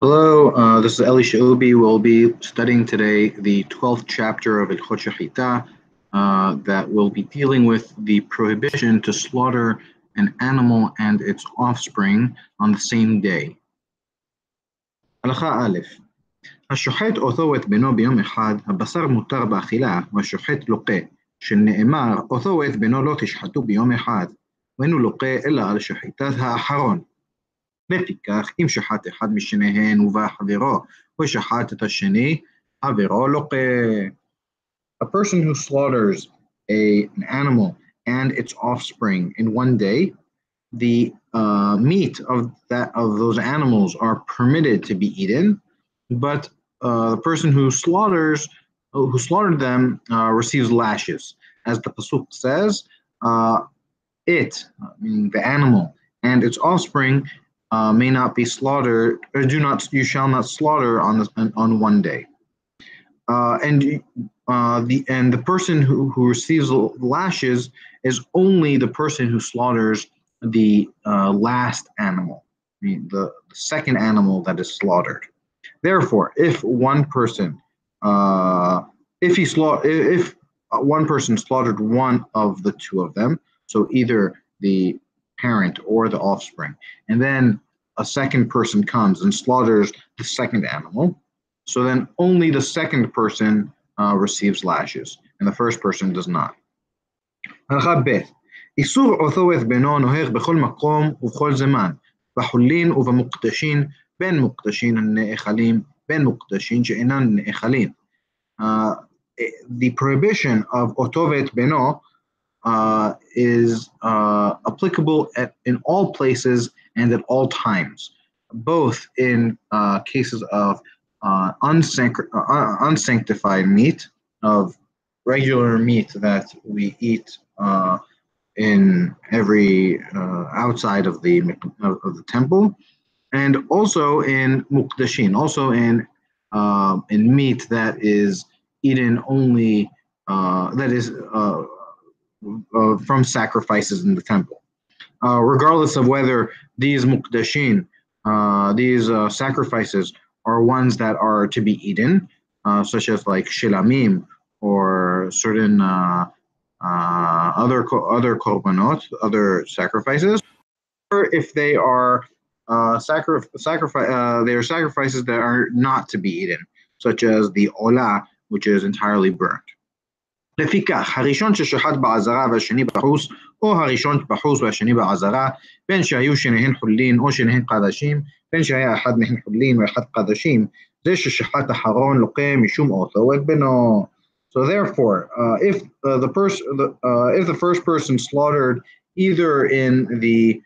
Hello, this is Eli Sheubi. We'll be studying today the 12th chapter of Ilchot Shehita that will be dealing with the prohibition to slaughter an animal and its offspring on the same day. הלכה א' השוחט אותו את בנו ביום אחד, הבשר מותר באכילה, והשוחט לוקה, שנאמר אותו את בנו לא תשחטו ביום אחד, ואינו לוקה אלא על שחיטת האחרון. לפיכך, אם שחט אחד משניהם ובא חברו, ושחט את השני, חברו לוקה. A person who slaughters an animal and its offspring in one day, the meat of those animals are permitted to be eaten, but the person who slaughtered them receives lashes, as the pasuk says. Meaning the animal, and its offspring may not be slaughtered, or you shall not slaughter on one day. And the person who receives lashes is only the person who slaughters the last animal, the second animal that is slaughtered. Therefore, if one person slaughtered one of the two of them, so either the parent or the offspring, and then a second person comes and slaughters the second animal, so then only the second person receives lashes, and the first person does not. הלכה ב' איסור אותו את בנו נוהג בכל מקום ובכל זמן, בחולין ובמוקדשין, בין מוקדשין הנאכלים, בין מוקדשין שאינן נאכלים. The prohibition of אותו ואת בנו is applicable in all places and at all times, both in cases of unsanctified meat, of regular meat that we eat in every outside of the temple, and also in mukdashin, also in meat that is eaten only from sacrifices in the temple, regardless of whether these mukdashin, these sacrifices, are ones that are to be eaten, such as like shilamim or certain other korbanot, other sacrifices, or if they are they are sacrifices that are not to be eaten, such as the olah, which is entirely burnt. לפיכך, הראשון ששחט בעזרה והשני בחוס, או הראשון בחוס והשני בעזרה, בין שהיו שניהן חולין או שניהן קדשים, בין שהיה אחד מהן חולין ואחד קדשים, זה ששחט אחרון לוקה משום אותו את בנו. So therefore, if the first person slaughtered either in the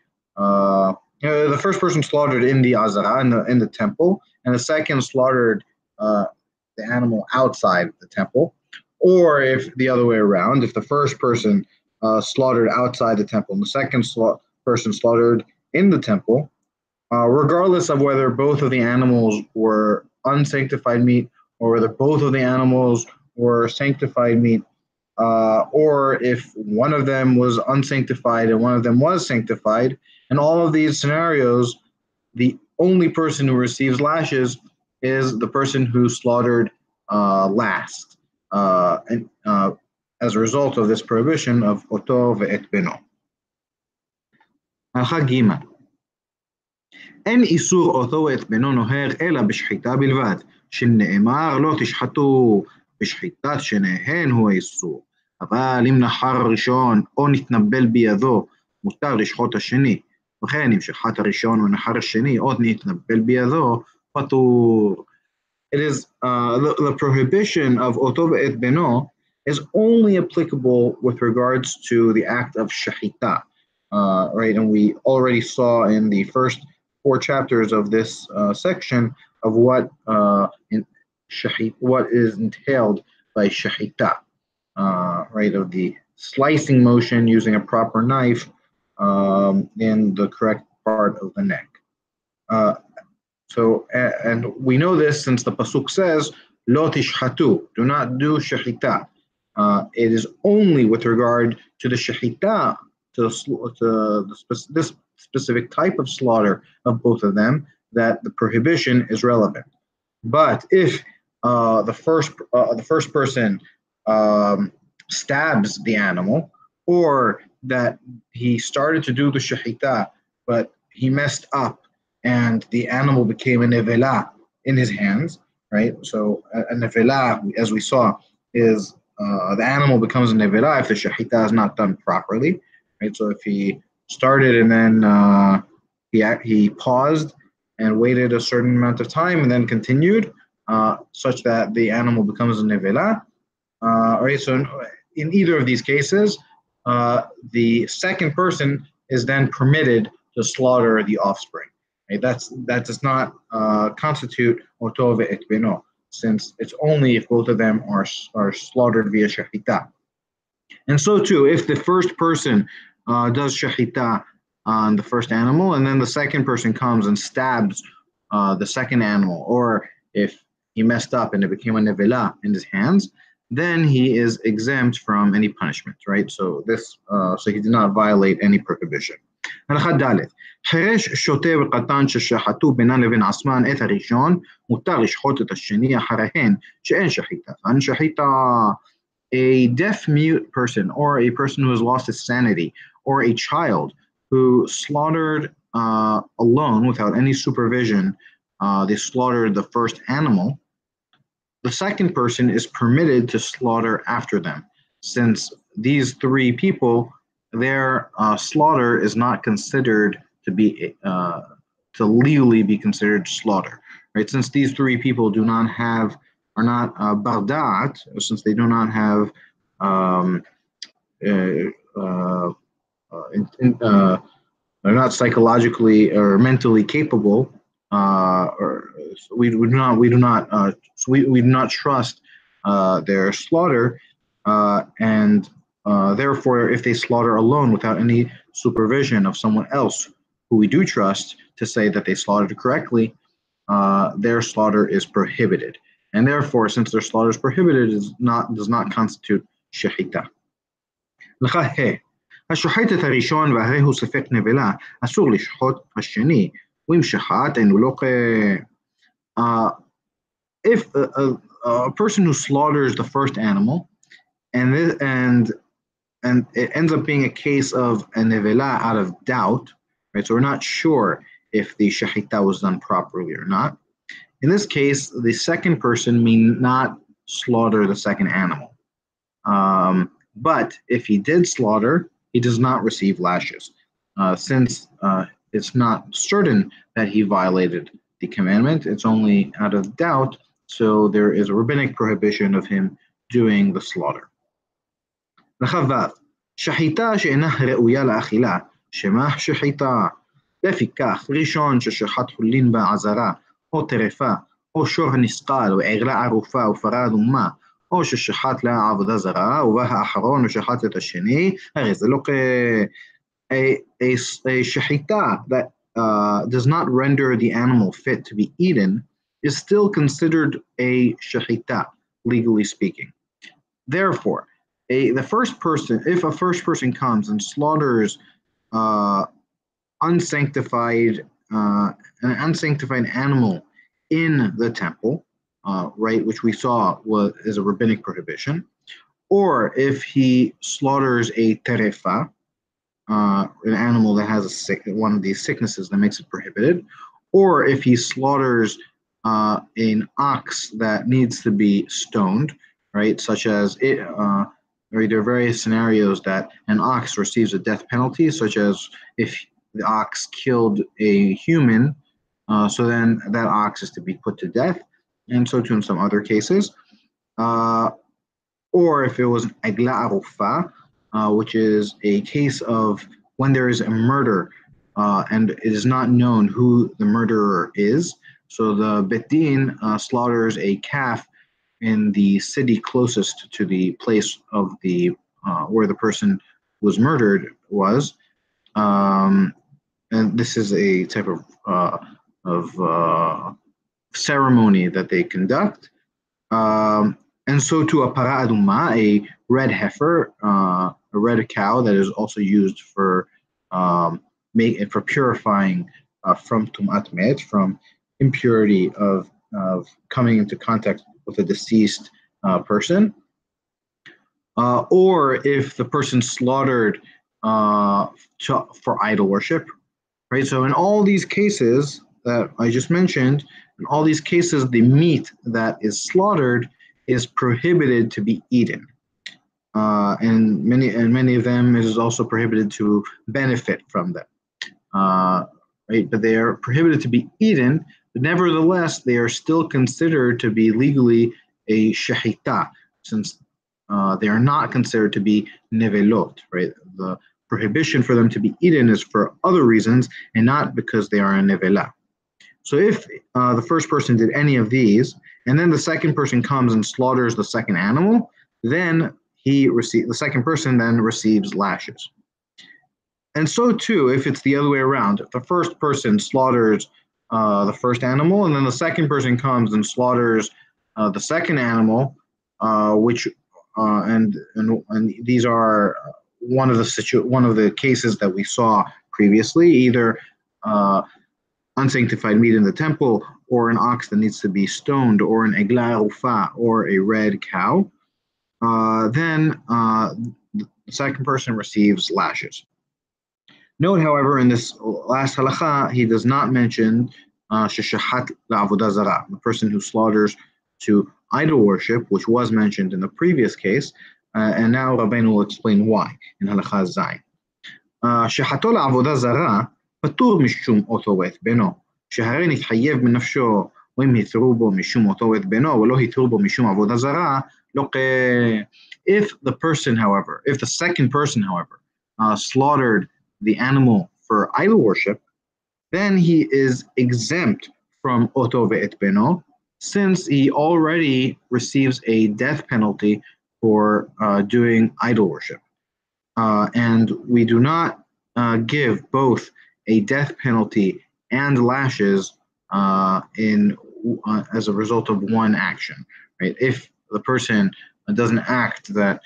first person slaughtered in the azara, in the temple, and the second slaughtered the animal outside the temple, or if the other way around, if the first person slaughtered outside the temple and the second person slaughtered in the temple, regardless of whether both of the animals were unsanctified meat or whether both of the animals were sanctified meat, or if one of them was unsanctified and one of them was sanctified, in all of these scenarios, the only person who receives lashes is the person who slaughtered last, and as a result of this prohibition of oto ve'et beno. הלכה ג' אין איסור אותו ואת בנו נוהג אלא בשחיטה בלבד, שנאמר לא תשחטו, בשחיטת שניהן הוא האיסור. אבל אם נחר הראשון או נתנבל בידו, מותר לשחוט השני. וכן אם שחט הראשון או נחר השני או נתנבל בידו, פטור. It is the prohibition of oto ve'et beno is only applicable with regards to the act of shehita, right? And we already saw in the first 4 chapters of this section of what is entailed by shehita, right? Of the slicing motion using a proper knife in the correct part of the neck. So, and we know this since the pasuk says, "Lo tishhatu," do not do shehita. It is only with regard to the shehita, to this specific type of slaughter of both of them, that the prohibition is relevant. But if the first person stabs the animal, or that he started to do the shahita, but he messed up, and the animal became a nevela in his hands, right? So a nevela, as we saw, is the animal becomes a nevela if the shahita is not done properly, right? So if he started and then he paused and waited a certain amount of time and then continued, such that the animal becomes a nevela. All right, so in either of these cases, the second person is then permitted to slaughter the offspring. Right? That does not constitute otove et beno, since it's only if both of them are slaughtered via shahita. And so too, if the first person does shahita on the first animal, and then the second person comes and stabs the second animal, or if he messed up and it became a nevela in his hands, then he is exempt from any punishment, right? So so he did not violate any prohibition. הלכה ד' חירש שוטה וקטן ששחטו בינן לבין עצמן את הראשון, מותר לשחוט את השני אחריהן שאין שחיטה. ואין שחיטה, a deaf mute person or a person who has lost his sanity or a child who slaughtered alone without any supervision, they slaughtered the first animal, the second person is permitted to slaughter after them, since these three people, their slaughter is not considered to be to legally be considered slaughter, right? Since these three people are not bardat, since they do not have they're not psychologically or mentally capable, or we do not trust their slaughter, and therefore, if they slaughter alone without any supervision of someone else who we do trust to say that they slaughtered correctly, their slaughter is prohibited, and therefore, since their slaughter is prohibited, does not constitute shehita. השוחט את הראשון והרי הוא ספק נבלה, אסור לשחוט השני, ואם שחט אינו לוקה. If a person who slaughters the first animal, and it ends up being a case of a nevela out of doubt, right? So we're not sure if the shahita was done properly or not. In this case, the second person may not slaughter the second animal. But if he did slaughter, he does not receive lashes, since it's not certain that he violated the commandment. It's only out of doubt, so there is a rabbinic prohibition of him doing the slaughter. שחיטה שאינה ראויה לאכילה, שמה שחיטה. לפיכך, ראשון ששחט חולין בעזרה, או טרפה, או שור הנסקל, או עגלה ערופה, ופרה אדומה, או ששחט לה עבודה זרה, ובא האחרון ושחט את השני, הרי זה לא a shehita that does not render the animal fit to be eaten is still considered a shehita, legally speaking. Therefore, if a first person comes and slaughters an unsanctified animal in the temple, right, which we saw is a rabbinic prohibition, or if he slaughters a terefa, an animal that has one of these sicknesses that makes it prohibited, or if he slaughters an ox that needs to be stoned, right, such as right, there are various scenarios that an ox receives a death penalty, such as if the ox killed a human, so then that ox is to be put to death, and so too in some other cases. Or if it was an agla arufa, which is a case of when there is a murder and it is not known who the murderer is. So the Bet Din slaughters a calf in the city closest to the place of the where the person was murdered was, and this is a type of ceremony that they conduct. And so to a para aduma, a red heifer, a red cow that is also used for purifying from tumat met, from impurity of coming into contact with a deceased person, or if the person slaughtered for idol worship, right? So in all these cases that I just mentioned, in all these cases, the meat that is slaughtered is prohibited to be eaten. And many of them it is also prohibited to benefit from them, right? But they are prohibited to be eaten. But nevertheless, they are still considered to be legally a shehita, since they are not considered to be nevelot, right? The prohibition for them to be eaten is for other reasons and not because they are a nevela. So if the first person did any of these, and then the second person comes and slaughters the second animal, then the second person then receives lashes. And so too, if it's the other way around, if the first person slaughters the first animal, and then the second person comes and slaughters the second animal, which and these are one of the cases that we saw previously, either unsanctified meat in the temple, or an ox that needs to be stoned, or an egla rufa, or a red cow, then the second person receives lashes. Note, however, in this last halakha, he does not mention sheshahat la'avodah zarah, the person who slaughters to idol worship, which was mentioned in the previous case, and now Rabbeinu will explain why in halakha zayin. שחתו לעבודה זרה פטור משום אותו ואת בנו, שהרי נתחייב מנפשו, ואם התרו בו משום אותו ואת בנו, ולא התרו בו משום עבודה זרה, לא If the second person, however, slaughtered the animal for idol worship, then he is exempt from oto ve'et beno, since he already receives a death penalty for doing idol worship. And we do not give both a death penalty and lashes as a result of one action, right? If the person does an act that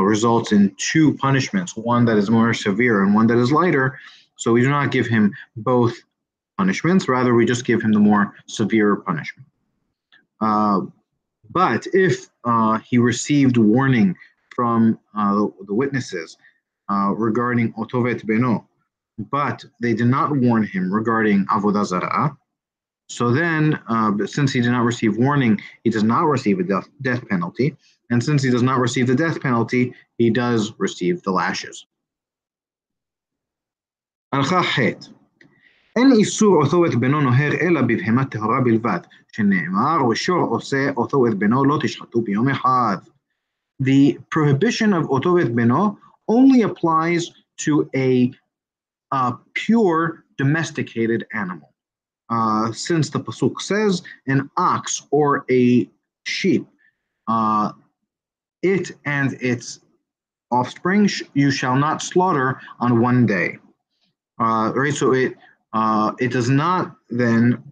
results in two punishments, one that is more severe and one that is lighter, so we do not give him both punishments, rather we just give him the more severe punishment. But if he received warning from the witnesses regarding otovet beno, but they did not warn him regarding avodah zarah, so then, since he did not receive warning, he does not receive a death penalty, and since he does not receive the death penalty, he does receive the lashes. הלכה ח' אין איסור אותו את בנו נוהר אלא בבהמה טהורה בלבד, שנאמר ושור עושה אותו את בנו לא תשחטו ביום אחד. The prohibition of אותו את בנו only applies to a pure domesticated animal. Since the pasuk says an ox or a sheep, it and its offspring you shall not slaughter on one day. Right, so it does not then.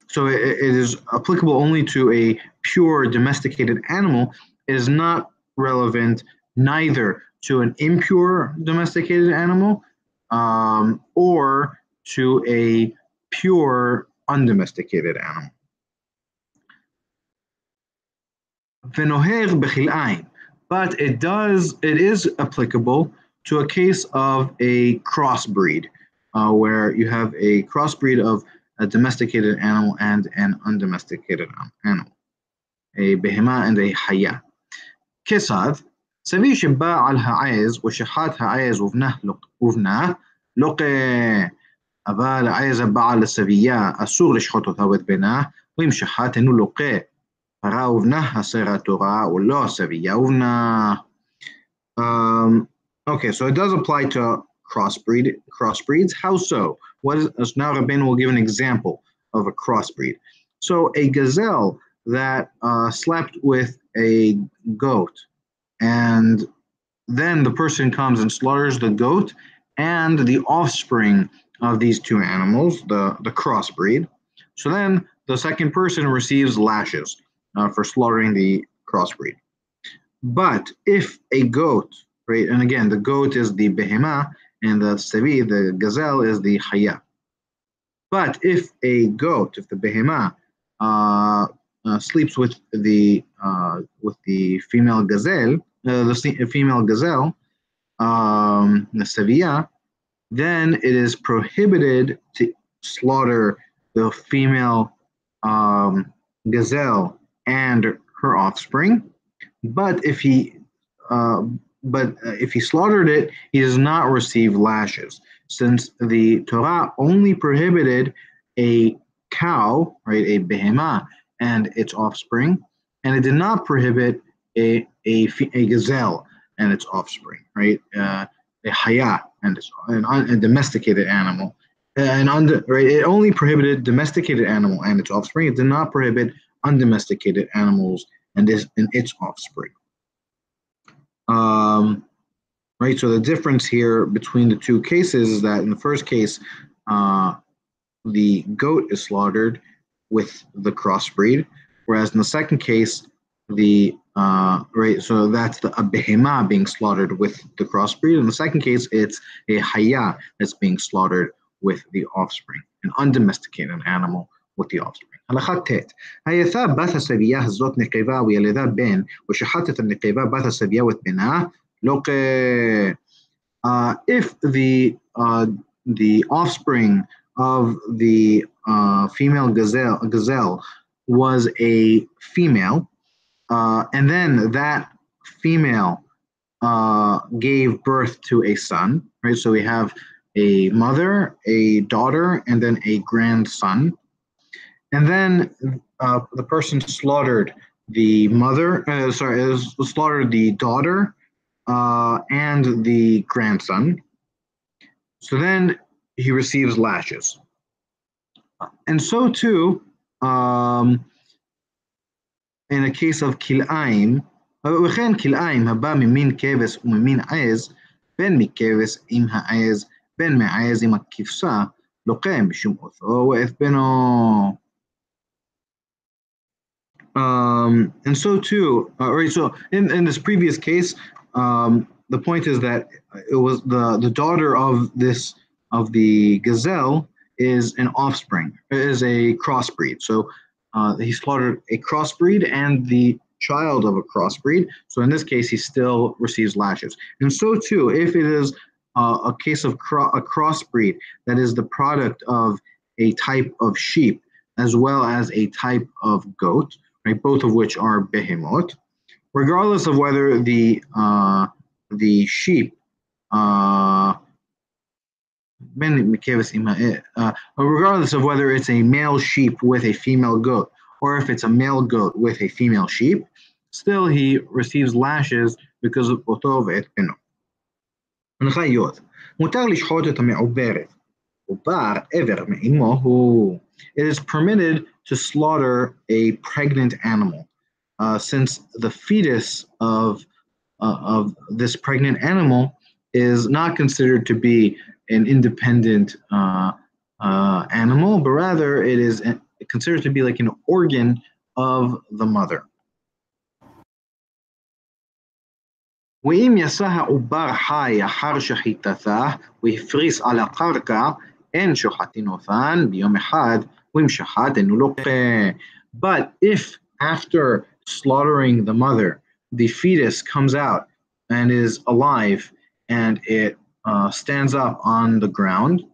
So it is applicable only to a pure domesticated animal. It is not relevant neither to an impure domesticated animal or to a pure undomesticated animal. But it is applicable to a case of a crossbreed, where you have a crossbreed of a domesticated animal and an undomesticated animal, a behema and a haya. Kesad, סבי שבא על העז ושחט העז ובנה לוקה, אבל העז הבאה לסבייה אסור לשחוט אותה ואת בנה, ואם שחט אינו לוקה, פרה ובנה אסר התורה ולא הסבייה ובנה. Okay, so it does apply to crossbreeds. How so? Now Rabbeinu will give an example of a crossbreed. So a gazelle that slept with a goat, and then the person comes and slaughters the goat and the offspring of these two animals, the crossbreed. So then the second person receives lashes for slaughtering the crossbreed. But if a goat, right, and again, the goat is the behema, and the sevi, the gazelle, is the haya. But if a goat, if the behemah sleeps with the female gazelle, the female gazelle, the sevilla, then it is prohibited to slaughter the female gazelle and her offspring. But uh, if he slaughtered it, he does not receive lashes, since the Torah only prohibited a cow, right, a behemah, and its offspring, and it did not prohibit a gazelle and its offspring, right, a haya and a domesticated animal. Right, it only prohibited domesticated animal and its offspring. It did not prohibit undomesticated animals and its offspring. Um, right, so the difference here between the two cases is that in the first case, uh, the goat is slaughtered with the crossbreed, whereas in the second case, right, so that's a behemah being slaughtered with the crossbreed. In the second case, it's a haya that's being slaughtered with the offspring, an undomesticated animal with the offspring. הלכה ט' היתה בת השבייה הזאת נקבה וילדה בן, ושחטת הנקבה בת השבייה ואת בנה, לא if the offspring of the female gazelle was a female, and then that female gave birth to a son, right? So we have a mother, a daughter, and then a grandson. And then the person slaughtered the mother, slaughtered the daughter and the grandson. So then he receives lashes. And so too, in a case of kil'aim, וכן כלאיים הבא ממין כבש וממין עז, בין מכבש עם העז, בין מהעז עם הכבשה, לוקה משום אותו ואת בנו. And so too, right, so in this previous case, the point is that it was the daughter of the gazelle is an offspring, is a crossbreed. So he slaughtered a crossbreed and the child of a crossbreed. So in this case, he still receives lashes. And so too, if it is a case of a crossbreed that is the product of a type of sheep as well as a type of goat, right, both of which are behemoth, regardless of whether the sheep regardless of whether it's a male sheep with a female goat or if it's a male goat with a female sheep, still he receives lashes because of אותו ואת בנו. הלכה י' מותר לשחוט את המעוברת ובר עבר מאמו הוא. It is permitted to slaughter a pregnant animal, since the fetus of this pregnant animal is not considered to be an independent animal, but rather it is considered to be like an organ of the mother. ואם יצא העובר חי אחר שחיטתה והפריס על הקרקע, אין שוחטין אותן ביום אחד, ואם שחט אינו לוקה. But if after slaughtering the mother, the fetus comes out and is alive and it stands up on the ground,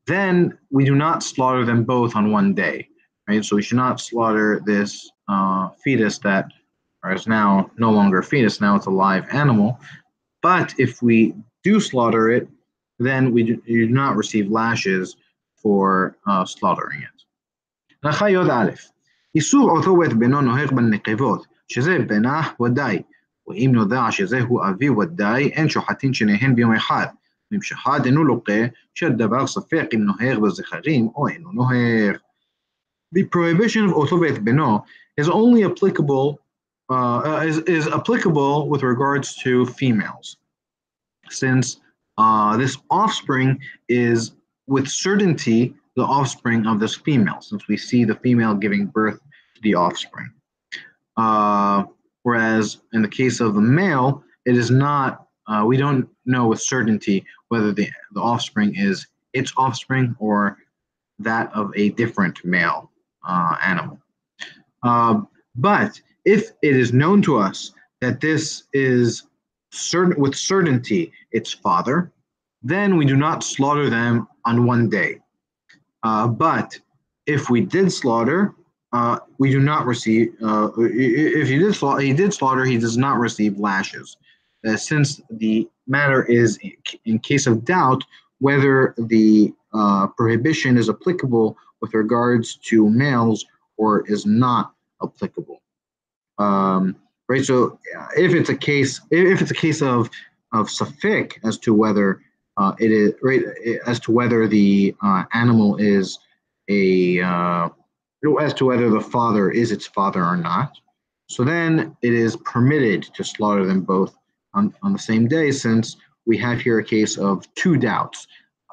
then we do not slaughter them both on one day, right? So we should not slaughter this fetus that is now no longer a fetus, now it's a live animal. But if we do slaughter it, then we do not receive lashes for slaughtering it. הלכה י"א איסור אותו ואת בנו נוהג בנקבות, שזה בנה ודאי, ואם נודע שזהו אבי ודאי, אין שוחטין שניהן ביום אחד, ואם שחט אינו לוקה, שהדבר ספק אם נוהג בזכרים או אינו נוהג. The prohibition of אותו ואת בנו is only applicable is applicable with regards to females, since this offspring is with certainty the offspring of this female, since we see the female giving birth to the offspring. Whereas in the case of the male, it is not, we don't know with certainty whether the offspring is its offspring or that of a different male animal. But if it is known to us that this is with certainty its father, then we do not slaughter them on one day. But if we did slaughter, we do not receive. If he did slaughter, he does not receive lashes, since the matter is in case of doubt whether the prohibition is applicable with regards to males or is not applicable. Right. So if it's a case of safek as to whether it is right as to whether the animal is as to whether the father is its father or not. So then it is permitted to slaughter them both on the same day, since we have here a case of two doubts.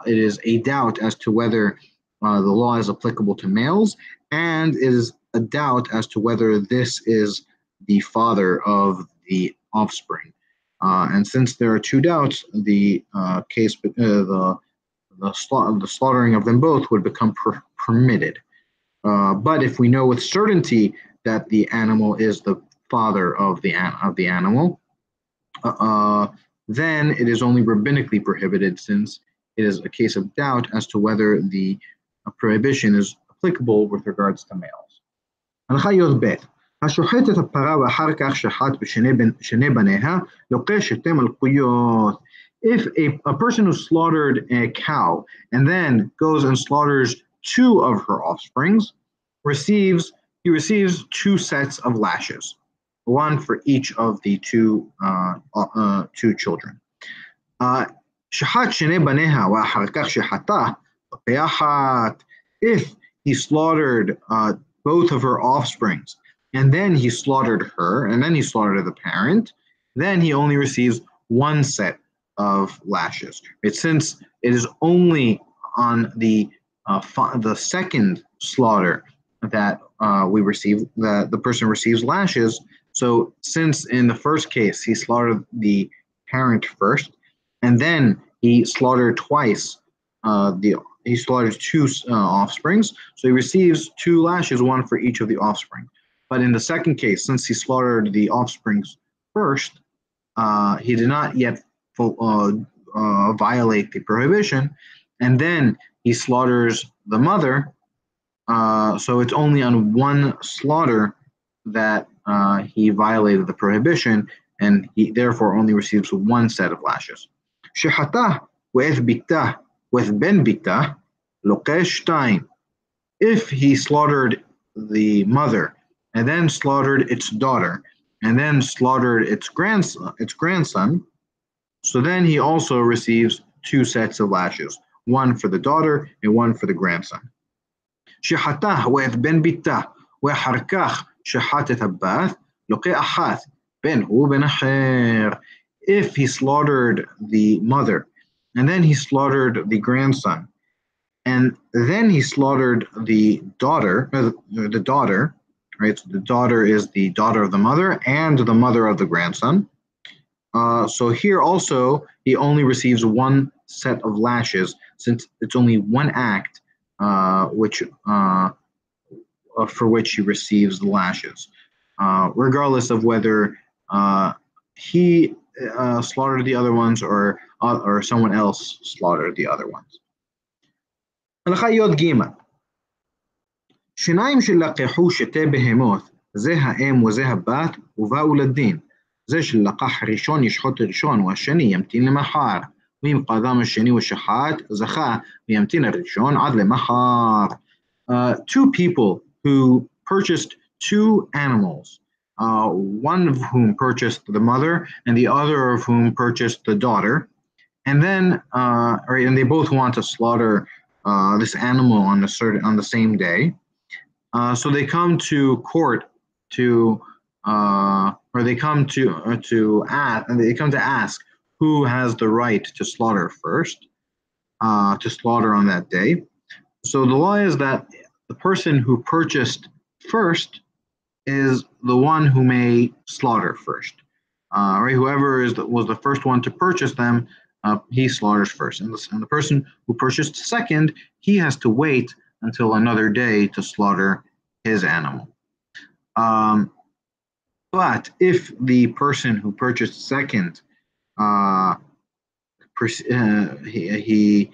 It is a doubt as to whether the law is applicable to males, and is a doubt as to whether this is the father of the offspring. And since there are two doubts, the slaughtering of them both would become permitted. But if we know with certainty that the animal is the father of the animal, then it is only rabbinically prohibited, since it is a case of doubt as to whether the prohibition is applicable with regards to males. הלכה י"ב השוחט את הפרה ואחר כך שחט בשני בניה לוקח שתי מלכויות. If a person who slaughtered a cow and then goes and slaughters two of her offsprings, he receives two sets of lashes, one for each of the two children. שחט שני בניה ואחר כך שחטה לוקח אחת. If he slaughtered both of her offsprings, and then he slaughtered her, and then he slaughtered the parent, then he only receives one set of lashes. Right? Since it is only on the second slaughter that the person receives lashes. So since in the first case he slaughtered the parent first, and then he slaughtered twice he slaughters two offsprings, so he receives two lashes, one for each of the offspring. But in the second case, since he slaughtered the offsprings first, he did not yet violate the prohibition, and then he slaughters the mother. So it's only on one slaughter that he violated the prohibition, and he therefore only receives one set of lashes. Shehita with ben bita lokesh time. If he slaughtered the mother and then slaughtered its daughter and then slaughtered its grandson, so then he also receives two sets of lashes, one for the daughter and one for the grandson. Shehita with ben bita ואחר כך שחט את הבת לוקח אחת בין הוא בין אחר. If he slaughtered the mother and then he slaughtered the grandson, and then he slaughtered the daughter, right? So the daughter is the daughter of the mother and the mother of the grandson. So here also he only receives one set of lashes, since it's only one act for which he receives the lashes, regardless of whether he slaughtered the other ones or someone else slaughtered the other ones. הלכה י"ג שניים שלקחו שתי בהמות, זה האם וזה הבת, ובאו לדין. זה שלקח הראשון ישחוט הראשון והשני ימתין למחר, ואם קדם השני ושחט זכה וימתין הראשון עד למחר. Two people who purchased two animals, one of whom purchased the mother and the other of whom purchased the daughter, and then and they both want to slaughter this animal on the same day. So they come to court they come to ask who has the right to slaughter first, to slaughter on that day. So the law is that the person who purchased first is the one who may slaughter first. Right? Whoever was the first one to purchase them, he slaughters first. And the person who purchased second, he has to wait until another day to slaughter his animal. But if the person who purchased second, he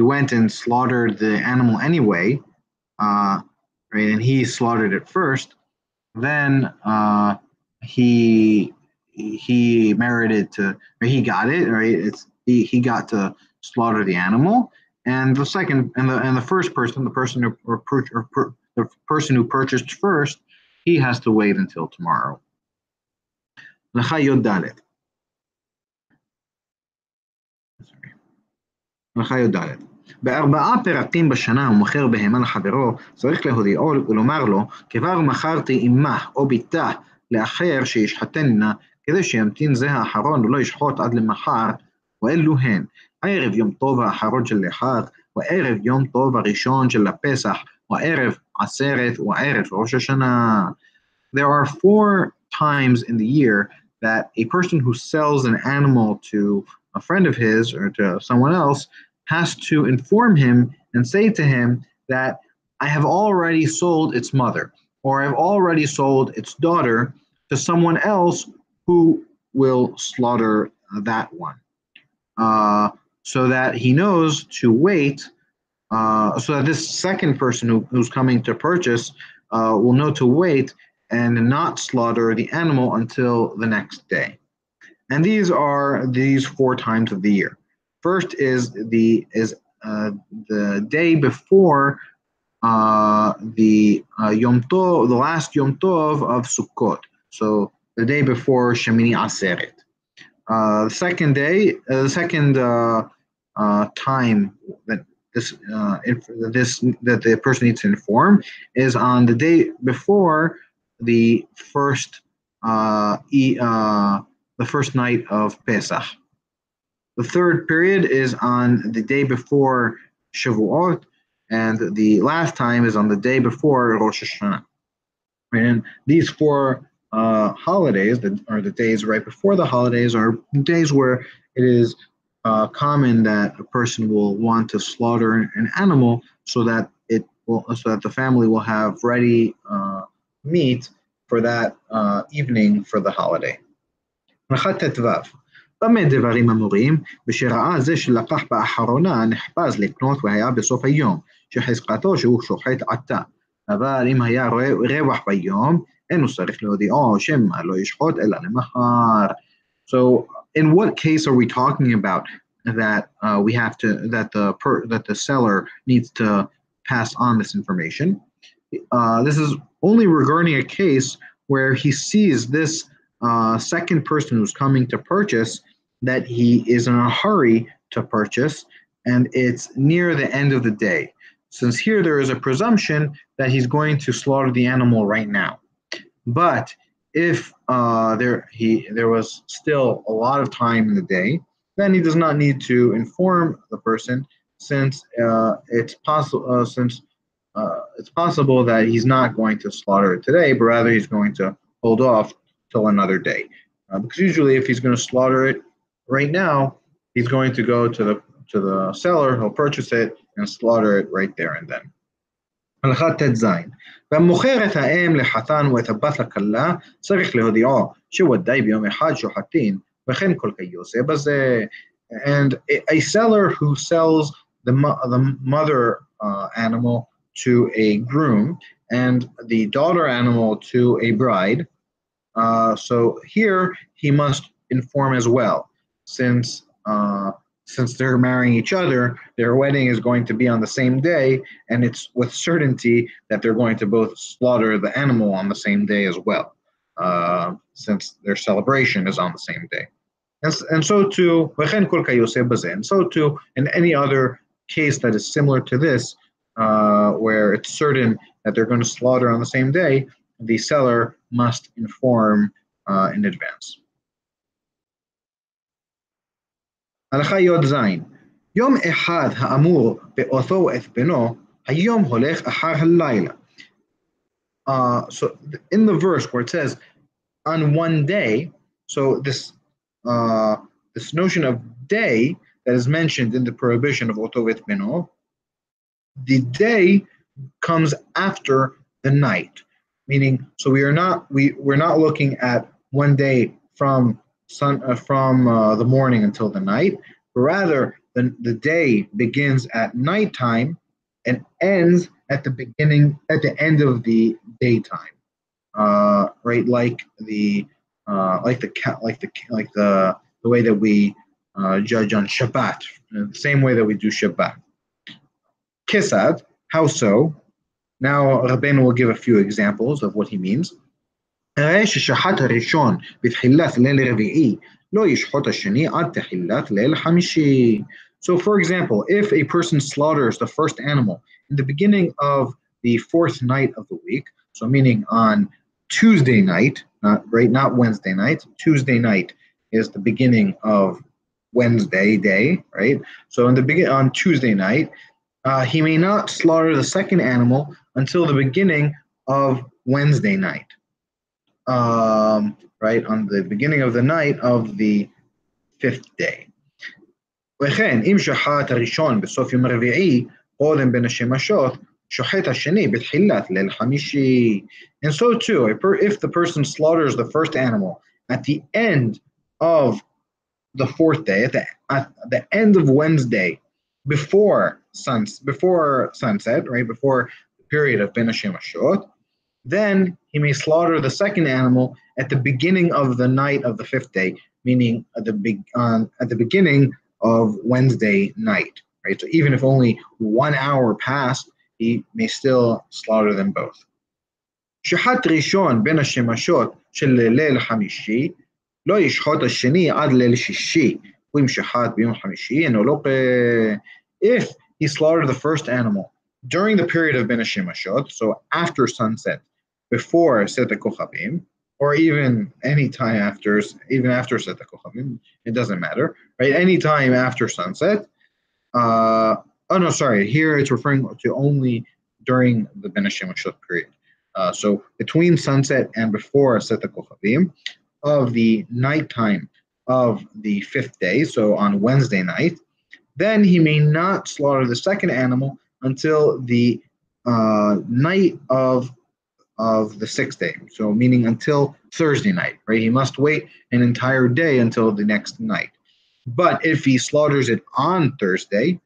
went and slaughtered the animal anyway, right, and he slaughtered it first, then he merited to, or he got it, right? He got to slaughter the animal, and the second and the first person, the person who purchased first, he has to wait until tomorrow. בארבעה פרקים בשנה ומוכר בהמה לחברו, צריך להודיעו ולומר לו, כבר מכרתי אמה או ביתה לאחר שישחטנה, כדי שימתין זה האחרון ולא ישחוט עד למחר, ואלו הן, ערב יום טוב האחרון של החג, וערב יום טוב הראשון של הפסח, וערב עצרת, וערב ראש השנה. There are 4 times in the year that a person who sells an animal to a friend of his or to someone else has to inform him and say to him that I have already sold its mother, or I've already sold its daughter to someone else who will slaughter that one. So that he knows to wait, so that this second person who's coming to purchase will know to wait and not slaughter the animal until the next day. And these are these 4 times of the year. First is the day before the Yom Tov, the last Yom Tov of Sukkot. So the day before Shemini Aseret. The second day, the second time that that the person needs to inform is on the day before the first night of Pesach. The third period is on the day before Shavuot, and the last time is on the day before Rosh Hashanah. And these 4 holidays, or the days right before the holidays, are days where it is common that a person will want to slaughter an animal so that the family will have ready meat for that evening for the holiday. במה דברים אמורים, ושראה זה שלקח באחרונה נחפז לקנות והיה בסוף היום, שחזקתו שהוא שוחט עתה. אבל אם היה רווח ביום, אינו צריך להודיעו שמא לא ישחוט אלא למחר. So in what case are we talking about that that the seller needs to pass on this information? This is only regarding a case where he sees this second person who's coming to purchase that he is in a hurry to purchase, and it's near the end of the day. Since here there is a presumption that he's going to slaughter the animal right now. But if there was still a lot of time in the day, then he does not need to inform the person, since it's possible that he's not going to slaughter it today, but rather he's going to hold off till another day. Because usually, if he's going to slaughter it right now, he's going to go to the seller, he'll purchase it and slaughter it right there and then. הלכה ט"ז. והמוכר את האם לחתן ואת הבת לכלה, צריך להודיעו שוודאי ביום אחד שוחטין, וכן כל כיוצא בזה. And a seller who sells the mother animal to a groom and the daughter animal to a bride, so here he must inform as well, since they're marrying each other, their wedding is going to be on the same day, and it's with certainty that they're going to both slaughter the animal on the same day as well, since their celebration is on the same day. And so too, and so too, in any other case that is similar to this, where it's certain that they're going to slaughter on the same day, the seller must inform in advance. הלכה י"ז. יום אחד האמור באותו ואת בנו, היום הולך אחר הלילה. So in the verse where it says on one day, so this notion of day that is mentioned in the prohibition of אותו ואת בנו, the day comes after the night, meaning so we're not looking at one day from the morning until the night, but rather the day begins at nighttime and ends at the end of the daytime. Right, like the way that we judge on Shabbat, the same way that we do Shabbat. Kisad, how so? Now Rabbeinu will give a few examples of what he means. הרי ששחט הראשון בתחילת ליל רביעי לא ישחט השני עד תחילת ליל חמישי. So for example, if a person slaughters the first animal in the beginning of the fourth night of the week, so meaning on Tuesday night, not Wednesday night, Tuesday night is the beginning of Wednesday day, right? So on Tuesday night, he may not slaughter the second animal until the beginning of Wednesday night. Right, on the beginning of the night of the fifth day. וכן, אם שחט הראשון בסוף יום הרביעי, קודם בין השמשות, שוחט השני בתחילת ליל חמישי. And so too, if the person slaughters the first animal at the end of the fourth day, at the end of Wednesday, before sunset, right, before the period of Ben HaShemashot, then he may slaughter the second animal at the beginning of the night of the fifth day, meaning at the beginning of Wednesday night, right? So even if only 1 hour passed, he may still slaughter them both. שחט ראשון בין השמשות של ליל חמישי, לא ישחט השני עד ליל שישי, ואם שחט ביום חמישי, אינו לוקה. If he slaughtered the first animal during the period of Ben HaShemashot, so after sunset, before Set HaKochavim, or even any time after, even after Set HaKochavim, it doesn't matter, right? Any time after sunset. Here it's referring to only during the Ben HaShemashot period. So between sunset and before Set HaKochavim, of the nighttime of the fifth day, so on Wednesday night, then he may not slaughter the second animal until the night of the sixth day, so meaning until Thursday night, right? He must wait an entire day until the next night. But if he slaughters it on Thursday,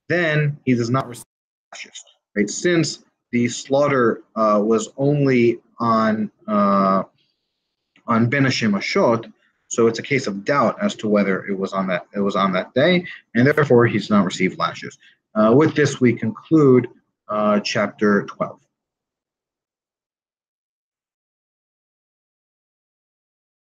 then he does not receive lashes, right? Since the slaughter was only on Ben HaShemashot, so it's a case of doubt as to whether it was on that day, and therefore he's not received lashes. With this, we conclude chapter 12.